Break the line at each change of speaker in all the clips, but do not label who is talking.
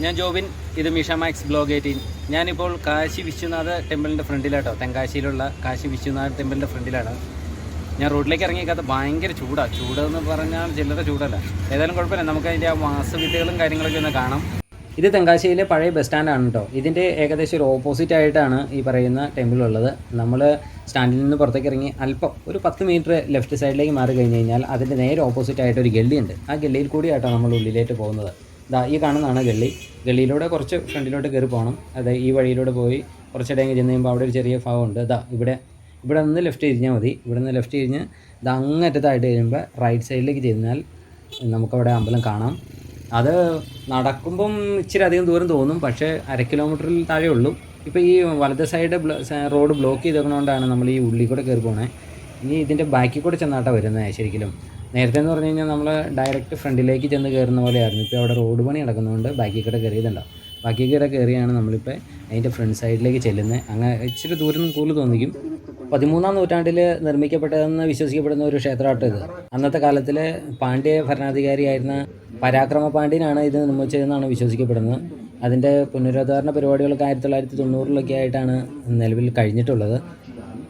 ഞാൻ ജോബിൻ, ഇത് Misha max blog 18. ഞാനിപ്പോൾ കാശി വിശ്വനാഥ ടെമ്പിളിൻ്റെ ഫ്രണ്ടിലാട്ടോ, തെങ്കാശിയിലുള്ള കാശി വിശ്വനാഥ ടെമ്പിളിൻ്റെ ഫ്രണ്ടിലാണ്. ഞാൻ റോഡിലേക്ക് ഇറങ്ങിയേക്കാത്ത ഭയങ്കര ചൂടെന്ന് പറഞ്ഞാൽ ചില്ലറ ചൂടല്ല. ഏതായാലും കുഴപ്പമില്ല, നമുക്കതിൻ്റെ ആ വാസവിദ്യകളും കാര്യങ്ങളൊക്കെ ഒന്ന് കാണാം. ഇത് തെങ്കാശിയിലെ പഴയ ബസ് സ്റ്റാൻഡാണ് കേട്ടോ. ഇതിൻ്റെ ഏകദേശം ഒരു ഓപ്പോസിറ്റ് ആയിട്ടാണ് ഈ പറയുന്ന ടെമ്പിൾ ഉള്ളത്. നമ്മൾ സ്റ്റാൻഡിൽ നിന്ന് പുറത്തേക്ക് ഇറങ്ങി അല്പം ഒരു 10 മീറ്റർ ലെഫ്റ്റ് സൈഡിലേക്ക് മാറി കഴിഞ്ഞ് കഴിഞ്ഞാൽ അതിൻ്റെ നേരെ ഓപ്പോസിറ്റ് ആയിട്ട് ഒരു ഗള്ളിയുണ്ട്. ആ ഗള്ളിയിൽ കൂടിയായിട്ടോ നമ്മൾ ഉള്ളിലേക്ക് പോകുന്നത്. ഈ കാണുന്നതാണ് ഗള്ളിയിലൂടെ കുറച്ച് ഫ്രണ്ടിലോട്ട് കയറി പോകണം. ഈ വഴിയിലൂടെ പോയി കുറച്ചിടങ്ങ് ചെന്ന് കഴിയുമ്പോൾ അവിടെ ഒരു ചെറിയ ഭാഗമുണ്ട്. ഇവിടെ നിന്ന് ലെഫ്റ്റ് തിരിഞ്ഞാൽ മതി. ഇവിടെ നിന്ന് ലെഫ്റ്റ് തിരിഞ്ഞ് അങ്ങറ്റത്തായിട്ട് കഴിയുമ്പോൾ റൈറ്റ് സൈഡിലേക്ക് ചെന്നാൽ നമുക്കവിടെ അമ്പലം കാണാം. അത് നടക്കുമ്പം ഇച്ചിരി അധികം ദൂരം തോന്നും, പക്ഷേ 1/2 കിലോമീറ്ററിൽ താഴെ ഉള്ളൂ. ഇപ്പോൾ ഈ വലത് സൈഡ് റോഡ് ബ്ലോക്ക് ചെയ്തതുകൊണ്ടാണ് നമ്മൾ ഈ ഉള്ളിൽ കൂടെ കയറി പോകണേ. ഇനി ഇതിൻ്റെ ബാക്കിൽ കൂടെ ചെന്നാട്ടാണ് വരുന്നത്. ശരിക്കും നേരത്തെ എന്ന് പറഞ്ഞു കഴിഞ്ഞാൽ നമ്മൾ ഡയറക്റ്റ് ഫ്രണ്ടിലേക്ക് ചെന്ന് കയറുന്ന പോലെയായിരുന്നു. ഇപ്പോൾ അവിടെ റോഡ് പണി നടക്കുന്നതുകൊണ്ട് ബാക്കി കൂടെ കയറിയതുണ്ടാവും. ബാക്കി കൂടെ കയറിയാണ് നമ്മളിപ്പോൾ അതിൻ്റെ ഫ്രണ്ട് സൈഡിലേക്ക് ചെല്ലുന്നത്. അങ്ങനെ ഇച്ചിരി ദൂരം കൂടുതൽ തോന്നിക്കും. 13-ാം നൂറ്റാണ്ടിൽ നിർമ്മിക്കപ്പെട്ടതെന്ന് വിശ്വസിക്കപ്പെടുന്ന ഒരു ക്ഷേത്രമാട്ടോ ഇത്. അന്നത്തെ കാലത്തിൽ പാണ്ഡ്യ ഭരണാധികാരിയായിരുന്ന പരാക്രമ പാണ്ഡ്യനാണ് ഇത് നിർമ്മിച്ചതെന്നാണ് വിശ്വസിക്കപ്പെടുന്നത്. അതിൻ്റെ പുനരുദ്ധാരണ പരിപാടികളൊക്കെ 1990-ലൊക്കെ ആയിട്ടാണ് നിലവിൽ കഴിഞ്ഞിട്ടുള്ളത്.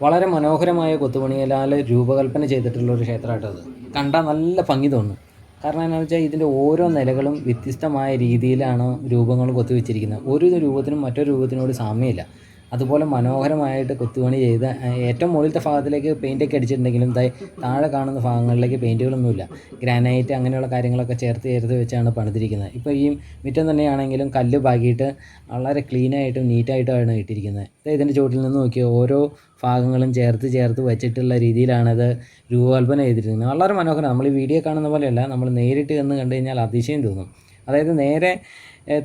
വളരെ മനോഹരമായ കൊത്തുപണികളാൽ രൂപകൽപ്പന ചെയ്തിട്ടുള്ളൊരു ക്ഷേത്രമാട്ടോ അത്. കണ്ടാൽ നല്ല ഭംഗി തോന്നും. കാരണം എന്താണെന്ന് വെച്ചാൽ ഇതിൻ്റെ ഓരോ നിലകളും വ്യത്യസ്തമായ രീതിയിലാണ് രൂപങ്ങൾ കൊത്തിവെച്ചിരിക്കുന്നത്. ഒരു രൂപത്തിനും മറ്റൊരു രൂപത്തിനോട് സാമ്യമില്ല. അതുപോലെ മനോഹരമായിട്ട് കൊത്തുപണി ചെയ്ത് ഏറ്റവും മുകളിലത്തെ ഭാഗത്തിലേക്ക് പെയിൻ്റൊക്കെ അടിച്ചിട്ടുണ്ടെങ്കിലും താഴെ കാണുന്ന ഭാഗങ്ങളിലേക്ക് പെയിൻറ്റുകളൊന്നുമില്ല. ഗ്രാനൈറ്റ് അങ്ങനെയുള്ള കാര്യങ്ങളൊക്കെ ചേർത്ത് വെച്ചാണ് പണിതിരിക്കുന്നത്. ഇപ്പോൾ ഈ മുറ്റം തന്നെയാണെങ്കിലും കല്ല് പാകിയിട്ട് വളരെ ക്ലീനായിട്ടും നീറ്റായിട്ടുമാണ് ഇട്ടിരിക്കുന്നത്. ഇതിൻ്റെ ചുവട്ടിൽ നിന്ന് നോക്കിയാൽ ഓരോ ഭാഗങ്ങളും ചേർത്ത് വെച്ചിട്ടുള്ള രീതിയിലാണത് രൂപകൽപ്പന ചെയ്തിരിക്കുന്നത്. വളരെ മനോഹരം. നമ്മൾ ഈ വീഡിയോ കാണുന്ന പോലെയല്ല, നമ്മൾ നേരിട്ട് എന്ന് കണ്ടു കഴിഞ്ഞാൽ അതിശയം തോന്നും. അതായത് നേരെ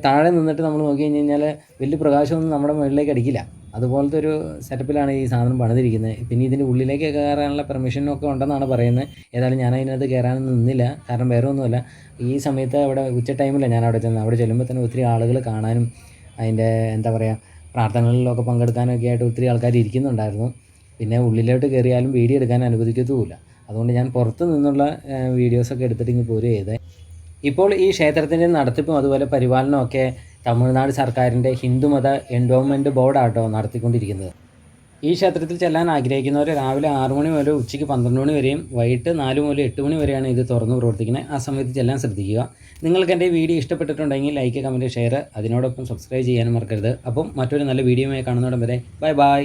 താഴെ നിന്നിട്ട് നമ്മൾ നോക്കി കഴിഞ്ഞ് കഴിഞ്ഞാൽ വലിയ പ്രകാശമൊന്നും നമ്മുടെ മുകളിലേക്ക് അടിക്കില്ല. അതുപോലത്തെ ഒരു സെറ്റപ്പിലാണ് ഈ സാധനം പണിതിരിക്കുന്നത്. പിന്നെ ഇതിൻ്റെ ഉള്ളിലേക്ക് കയറാനുള്ള പെർമിഷനൊക്കെ ഉണ്ടെന്നാണ് പറയുന്നത്. ഏതായാലും ഞാൻ അതിനകത്ത് കയറാനൊന്നും നിന്നില്ല. കാരണം വേറെ ഒന്നുമല്ല, ഈ സമയത്ത് അവിടെ ഉച്ച ടൈമിലാണ് ഞാൻ അവിടെ ചെന്നത്. അവിടെ ചെല്ലുമ്പോൾ തന്നെ ഒത്തിരി ആളുകൾ കാണാനും അതിൻ്റെ പ്രാർത്ഥനകളിലൊക്കെ പങ്കെടുക്കാനൊക്കെ ആയിട്ട് ഒത്തിരി ആൾക്കാർ ഇരിക്കുന്നുണ്ടായിരുന്നു. പിന്നെ ഉള്ളിലോട്ട് കയറിയാലും വീഡിയോ എടുക്കാൻ അനുവദിക്കത്തുമില്ല. അതുകൊണ്ട് ഞാൻ പുറത്ത് നിന്നുള്ള വീഡിയോസൊക്കെ എടുത്തിട്ട് ഇങ്ങ് പോരുക ചെയ്തത്. ഇപ്പോൾ ഈ ക്ഷേത്രത്തിൻ്റെ നടത്തിപ്പും അതുപോലെ പരിപാലനമൊക്കെ തമിഴ്നാട് സർക്കാരിൻ്റെ ഹിന്ദുമത എൻഡോവ്മെൻറ്റ് ബോർഡാട്ടോ നടത്തിക്കൊണ്ടിരിക്കുന്നത്. ഈ ക്ഷേത്രത്തിൽ ചെല്ലാൻ ആഗ്രഹിക്കുന്നവർ രാവിലെ 6 മണി മുതൽ ഉച്ചയ്ക്ക് 12 മണി വരെയും വൈകിട്ട് 4 മുതൽ 8 മണി വരെയാണ് ഇത് തുറന്ന് പ്രവർത്തിക്കുന്നത്. ആ സമയത്ത് ചെല്ലാൻ ശ്രദ്ധിക്കുക. നിങ്ങൾക്ക് എൻ്റെ വീഡിയോ ഇഷ്ടപ്പെട്ടിട്ടുണ്ടെങ്കിൽ ലൈക്ക്, കമൻറ്റ്, ഷെയർ, അതിനോടൊപ്പം സബ്സ്ക്രൈബ് ചെയ്യാനും മറക്കരുത്. അപ്പം മറ്റൊരു നല്ല വീഡിയോയുമായി കാണുന്നതോടെ വരെ ബൈ.